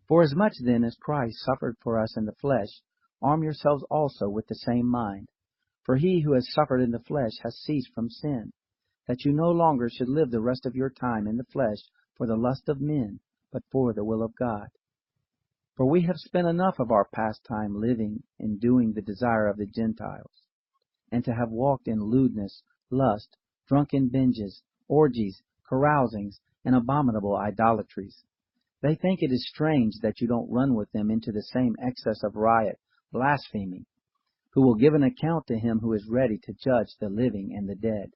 Forasmuch then as Christ suffered for us in the flesh, arm yourselves also with the same mind. For he who has suffered in the flesh has ceased from sin, that you no longer should live the rest of your time in the flesh for the lust of men, but for the will of God. For we have spent enough of our past time living in doing the desire of the Gentiles, and to have walked in lewdness, lust, drunken binges, orgies, carousings, and abominable idolatries. They think it is strange that you don't run with them into the same excess of riot, blaspheming, who will give an account to him who is ready to judge the living and the dead.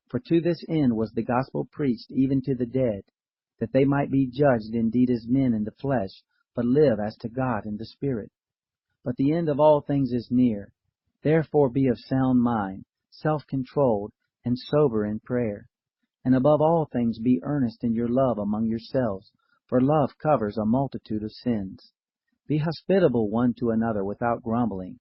For to this end was the gospel preached even to the dead, that they might be judged indeed as men in the flesh, but live as to God in the Spirit. But the end of all things is near. Therefore be of sound mind, self-controlled, and sober in prayer. And above all things be earnest in your love among yourselves, for love covers a multitude of sins. Be hospitable one to another without grumbling.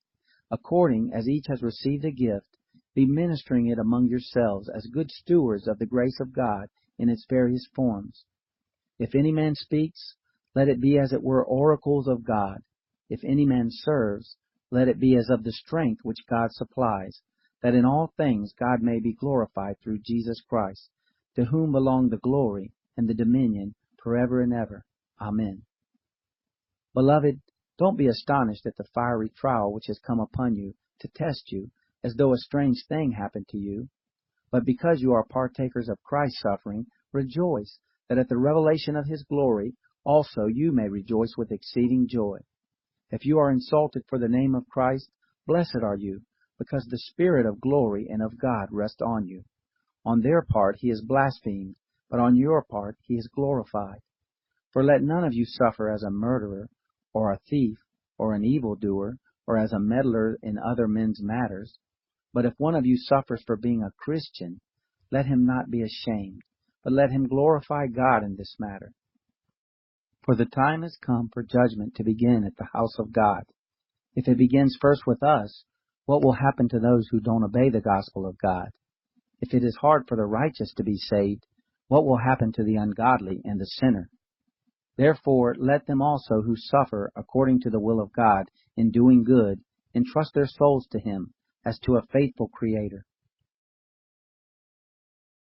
According as each has received a gift, be ministering it among yourselves as good stewards of the grace of God in its various forms. If any man speaks, let it be as it were oracles of God. If any man serves, let it be as of the strength which God supplies, that in all things God may be glorified through Jesus Christ, to whom belong the glory and the dominion forever and ever. Amen. Beloved, don't be astonished at the fiery trial which has come upon you to test you, as though a strange thing happened to you. But because you are partakers of Christ's suffering, rejoice, that at the revelation of his glory also you may rejoice with exceeding joy. If you are insulted for the name of Christ, blessed are you, because the Spirit of glory and of God rests on you. On their part he is blasphemed, but on your part he is glorified. For let none of you suffer as a murderer, or a thief, or an evildoer, or as a meddler in other men's matters. But if one of you suffers for being a Christian, let him not be ashamed, but let him glorify God in this matter. For the time has come for judgment to begin at the house of God. If it begins first with us, what will happen to those who don't obey the gospel of God? If it is hard for the righteous to be saved, what will happen to the ungodly and the sinner? Therefore, let them also who suffer according to the will of God in doing good entrust their souls to him as to a faithful Creator.